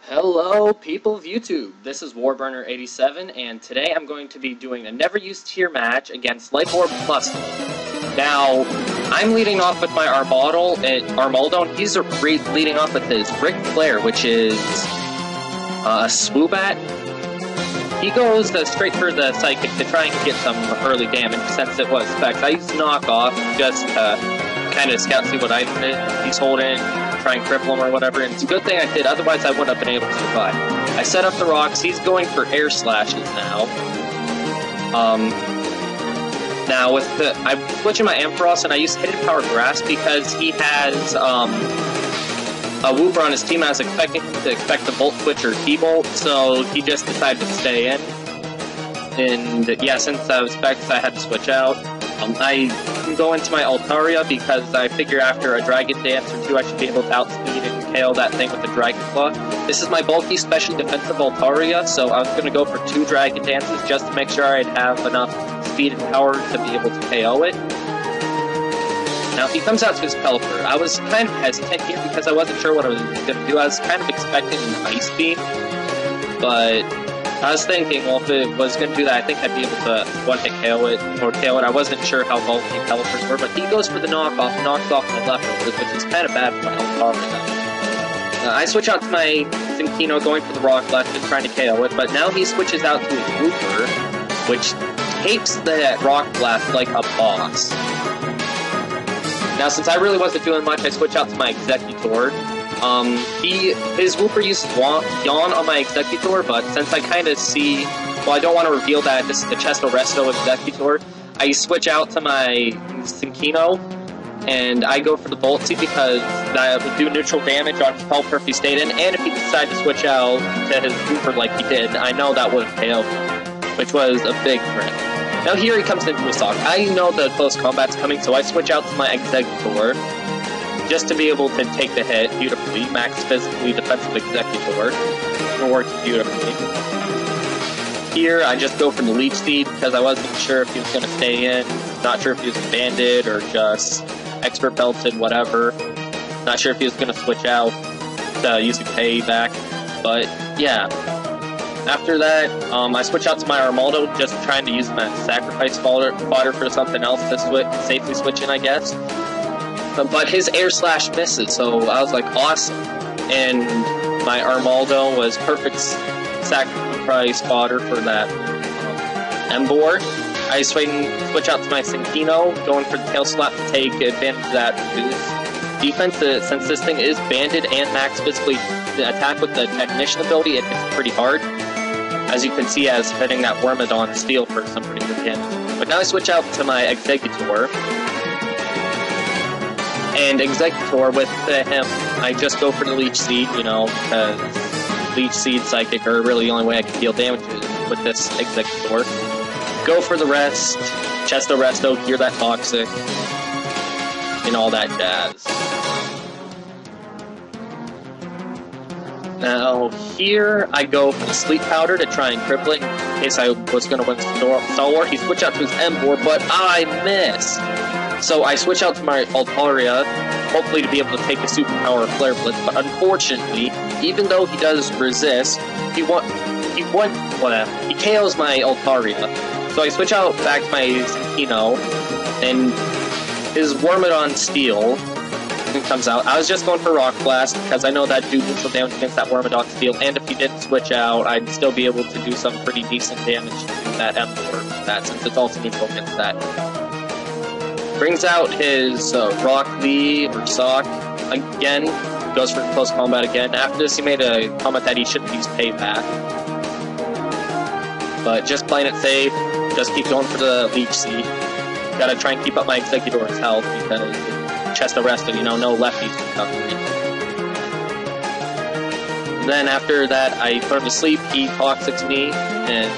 Hello, people of YouTube. This is Warburner87, and today I'm going to be doing a never-used tier match against Orb Plusle. Now, I'm leading off with my Armaldo, and he's leading off with his Brick Flare, which is a Swoobat. He goes straight for the Psychic to try and get some early damage, since it was Specs. I used Knockoff just to kind of scout, see what item he's holding, try and cripple him or whatever, and it's a good thing I did, otherwise I wouldn't have been able to survive. I set up the rocks, he's going for air slashes now. Now with I'm switching my Ampharos and I use Hidden Power Grass because he has, a Wooper on his team. I was expecting to expect the Volt Switch or T-Bolt, so he just decided to stay in. And yeah, since I was Specs, I had to switch out. I can go into my Altaria because I figure after a Dragon Dance or two I should be able to outspeed and KO that thing with the Dragon Claw. This is my bulky, specially defensive Altaria, so I was going to go for 2 Dragon Dances just to make sure I'd have enough speed and power to be able to KO it. Now, if he comes out to his Pelipper, I was kind of hesitant here because I wasn't sure what I was going to do. I was kind of expecting an Ice Beam, but I was thinking, well, if it was going to do that, I think I'd be able to one-hit KO it, or KO it. I wasn't sure how bulky Pelippers were, but he goes for the knockoff, knocks off my leftovers, which is kind of bad for my Altaria. I switch out to my Zinkino, going for the Rock Left and trying to KO it, but now he switches out to his Wooper, which takes the Rock Blast like a boss. Now, since I really wasn't doing much, I switch out to my Executor. His Wooper used Yawn on my Executor, but since I kind of see, well, I don't want to reveal that this is the Chesto Resto Executor, I switch out to my Zinkino, and I go for the Volt Seed because that would do neutral damage on Pelipper if he stayed in, and if he decided to switch out to his Wooper like he did, I know that would have KO him, which was a big threat. Now here he comes into his Sock. I know the close combat's coming, so I switch out to my Executor just to be able to take the hit beautifully. Max physically defensive Executor. It works beautifully. Here I just go for the Leech Seed because I wasn't sure if he was going to stay in. Not sure if he was banded or just expert belted, whatever. Not sure if he was going to switch out to using payback. But yeah. After that, I switch out to my Armaldo, just trying to use him as sacrifice fodder for something else to safely switch in, I guess. But his Air Slash misses, so I was like, awesome. And my Armaldo was perfect sacrifice fodder for that Emboar. I switch out to my Zinkino, going for the Tail Slap to take advantage of that boost. Defense, since this thing is banded and max physically attack with the Technician ability, it hits pretty hard. As you can see, as hitting that Wormadon Steel for some pretty good damage. But now I switch out to my Executor. And Executor, with him, I just go for the Leech Seed, you know, because Leech Seed, Psychic are really the only way I can deal damage with this Executor. Go for the rest, Chesto Resto, cure that Toxic, and all that jazz. Now, here I go for the Sleep Powder to try and cripple it in case I was going to win Star War. He switched out to his Emboar, but I missed. So I switch out to my Altaria, hopefully to be able to take the Superpower Flare Blitz, but unfortunately, even though he does resist, he KOs my Altaria. So I switch out back to my Zinkino, and his Wormadon Steel comes out. I was just going for Rock Blast because I know that do neutral damage against that Wormadon Steel, and if he didn't switch out, I'd still be able to do some pretty decent damage to that Emperor, since it's also neutral against that. Brings out his Rock Lee or Sock again, goes for close combat again. After this, he made a comment that he shouldn't use payback. But just playing it safe, just keep going for the Leech Seed. Gotta try and keep up my Executor's health because Chesto Resto, you know, no lefties can cover me. Then after that, I put him to sleep, he Toxics me, and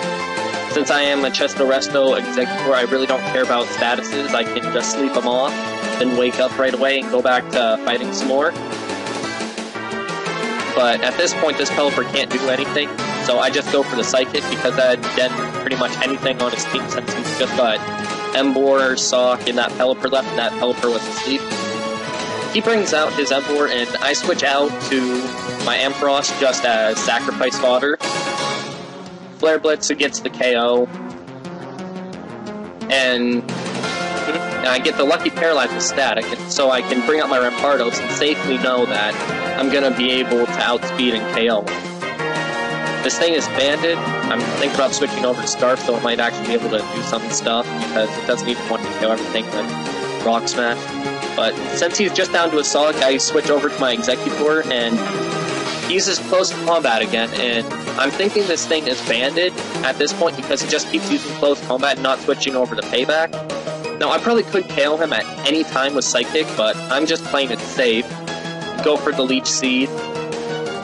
since I am a Chesto Resto Executor, I really don't care about statuses. I can just sleep him off, then wake up right away and go back to fighting some more. But at this point, this Pelipper can't do anything, so I just go for the Psychic because that did pretty much anything on his team since he's just got Emboar, Sock, and that Pelipper left, and that Pelipper was asleep. he brings out his Emperor, and I switch out to my Ampharos just as sacrifice fodder. Flare Blitz gets the KO, and I get the Lucky Paralyze with Static, so I can bring out my Rampardos and safely know that I'm going to be able to outspeed and KO. This thing is banded. I'm thinking about switching over to Scarf, so it might actually be able to do some stuff, because it doesn't even want to KO everything with Rock Smash. But since he's just down to a Solid, I switch over to my Executor, and he uses Close Combat again, and I'm thinking this thing is banded at this point because he just keeps using Close Combat and not switching over to Payback. Now, I probably could KO him at any time with Psychic, but I'm just playing it safe. Go for the Leech Seed,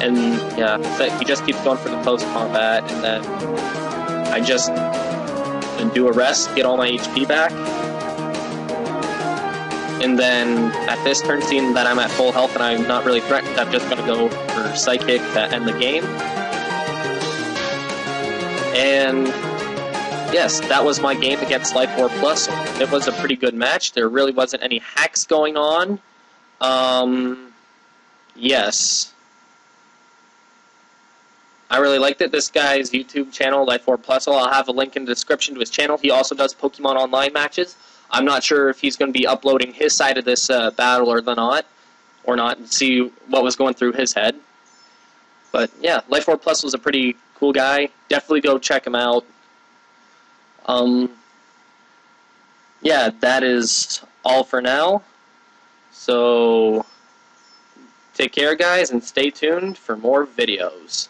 and yeah, so he just keeps going for the Close Combat, and then I just do a rest, get all my HP back. And then at this turn, seeing that I'm at full health and I'm not really threatened, I'm just going to go for Psychic to end the game. And yes, that was my game against Life Orb Plusle. It was a pretty good match. There really wasn't any hacks going on. Yes. I really liked it. This guy's YouTube channel, Life Orb Plusle, I'll have a link in the description to his channel. He also does Pokemon Online matches. I'm not sure if he's going to be uploading his side of this battle or not, and see what was going through his head. But yeah, Life Orb Plusle was a pretty cool guy. Definitely go check him out. Yeah, that is all for now. So take care, guys, and stay tuned for more videos.